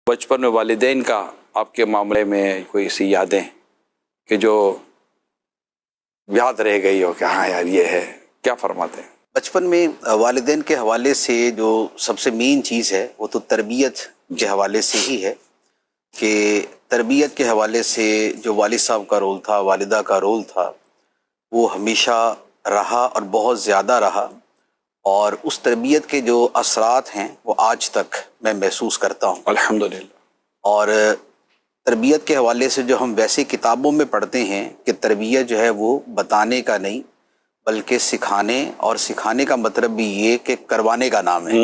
بچپن میں والدین کا آپ کے معاملے میں کوئی ایسی یادیں کہ جو یاد رہ گئی ہو کہ ہاں یار یہ ہے، کیا فرماتے ہیں؟ بچپن میں والدین کے حوالے سے جو سب سے مین چیز ہے وہ تو تربیت کے حوالے سے ہی ہے کہ تربیت کے حوالے سے جو والد صاحب کا رول تھا، والدہ کا رول تھا، وہ ہمیشہ رہا اور بہت زیادہ رہا، اور اس تربیت کے جو اثرات ہیں وہ آج تک میں محسوس کرتا ہوں الحمدللہ۔ اور تربیت کے حوالے سے جو ہم ویسے کتابوں میں پڑھتے ہیں کہ تربیت جو ہے وہ بتانے کا نہیں بلکہ سکھانے، اور سکھانے کا مطلب بھی یہ کہ کروانے کا نام ہے۔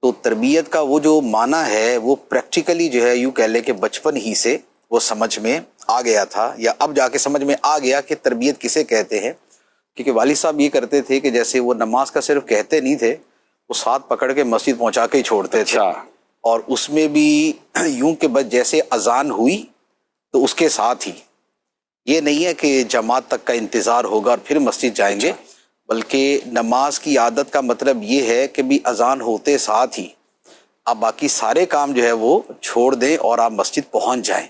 تو تربیت کا وہ جو معنی ہے وہ پریکٹیکلی جو ہے یوں کہہ لیں کہ بچپن ہی سے وہ سمجھ میں آ گیا تھا، یا اب جا کے سمجھ میں آ گیا کہ تربیت کسے کہتے ہیں۔ کیونکہ والد صاحب یہ کرتے تھے کہ جیسے وہ نماز کا صرف کہتے نہیں تھے، وہ ساتھ پکڑ کے مسجد پہنچا کے ہی چھوڑتے تھے، اور اس میں بھی یوں کہ بس جیسے اذان ہوئی تو اس کے ساتھ ہی، یہ نہیں ہے کہ جماعت تک کا انتظار ہوگا اور پھر مسجد جائیں گے، بلکہ نماز کی عادت کا مطلب یہ ہے کہ بھی اذان ہوتے ساتھ ہی آپ باقی سارے کام جو ہے وہ چھوڑ دیں اور آپ مسجد پہنچ جائیں،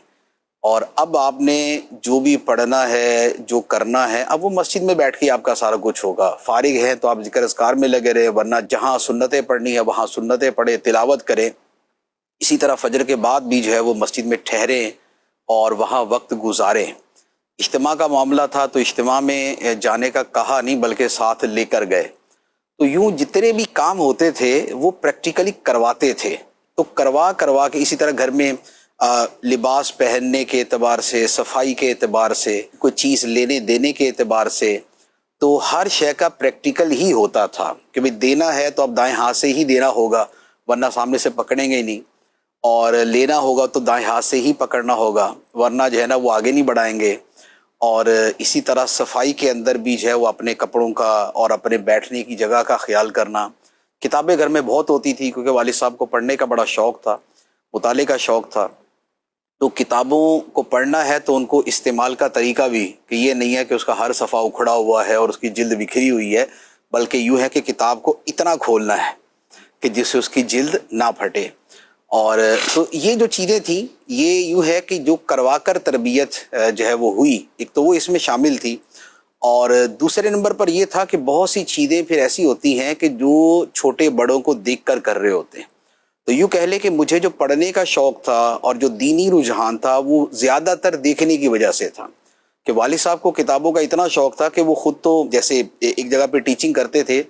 اور اب آپ نے جو بھی پڑھنا ہے، جو کرنا ہے، اب وہ مسجد میں بیٹھ کے آپ کا سارا کچھ ہوگا۔ فارغ ہیں تو آپ ذکر اذکار میں لگے رہے، ورنہ جہاں سنتیں پڑھنی ہے وہاں سنتیں پڑھیں، تلاوت کریں۔ اسی طرح فجر کے بعد بھی جو ہے وہ مسجد میں ٹھہریں اور وہاں وقت گزاریں۔ اجتماع کا معاملہ تھا تو اجتماع میں جانے کا کہا نہیں بلکہ ساتھ لے کر گئے۔ تو یوں جتنے بھی کام ہوتے تھے وہ پریکٹیکلی کرواتے تھے، تو کروا کے اسی طرح گھر میں لباس پہننے کے اعتبار سے، صفائی کے اعتبار سے، کوئی چیز لینے دینے کے اعتبار سے، تو ہر شے کا پریکٹیکل ہی ہوتا تھا کہ بھئی دینا ہے تو اب دائیں ہاتھ سے ہی دینا ہوگا، ورنہ سامنے سے پکڑیں گے ہی نہیں، اور لینا ہوگا تو دائیں ہاتھ سے ہی پکڑنا ہوگا، ورنہ جو ہے نا وہ آگے نہیں بڑھائیں گے۔ اور اسی طرح صفائی کے اندر بھی جو ہے وہ اپنے کپڑوں کا اور اپنے بیٹھنے کی جگہ کا خیال کرنا۔ کتابیں گھر میں بہت ہوتی تھی کیونکہ والد صاحب کو پڑھنے کا بڑا شوق تھا، مطالعے کا شوق تھا، تو کتابوں کو پڑھنا ہے تو ان کو استعمال کا طریقہ بھی کہ یہ نہیں ہے کہ اس کا ہر صفحہ اکھڑا ہوا ہے اور اس کی جلد بکھری ہوئی ہے، بلکہ یوں ہے کہ کتاب کو اتنا کھولنا ہے کہ جس سے اس کی جلد نہ پھٹے۔ اور تو یہ جو چیزیں تھیں یہ یوں ہے کہ جو کروا کر تربیت جو ہے وہ ہوئی، ایک تو وہ اس میں شامل تھی، اور دوسرے نمبر پر یہ تھا کہ بہت سی چیزیں پھر ایسی ہوتی ہیں کہ جو چھوٹے بڑوں کو دیکھ کر رہے ہوتے ہیں۔ تو یوں کہہ لیں کہ مجھے جو پڑھنے کا شوق تھا اور جو دینی رجحان تھا وہ زیادہ تر دیکھنے کی وجہ سے تھا کہ والد صاحب کو کتابوں کا اتنا شوق تھا کہ وہ خود تو جیسے ایک جگہ پہ ٹیچنگ کرتے تھے،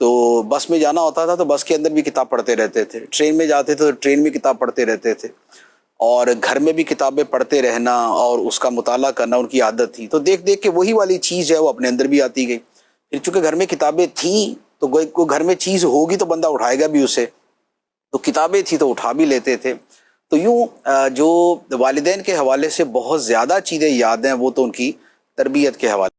تو بس میں جانا ہوتا تھا تو بس کے اندر بھی کتاب پڑھتے رہتے تھے، ٹرین میں جاتے تھے تو ٹرین میں کتاب پڑھتے رہتے تھے، اور گھر میں بھی کتابیں پڑھتے رہنا اور اس کا مطالعہ کرنا ان کی عادت تھی۔ تو دیکھ دیکھ کے وہی والی چیز ہے وہ اپنے اندر بھی آتی گئی۔ پھر چونکہ گھر میں کتابیں تھیں تو کوئی گھر میں چیز ہوگی تو بندہ اٹھائے گا بھی اسے، تو کتابیں تھی تو اٹھا بھی لیتے تھے۔ تو یوں جو والدین کے حوالے سے بہت زیادہ چیزیں یاد ہیں وہ تو ان کی تربیت کے حوالے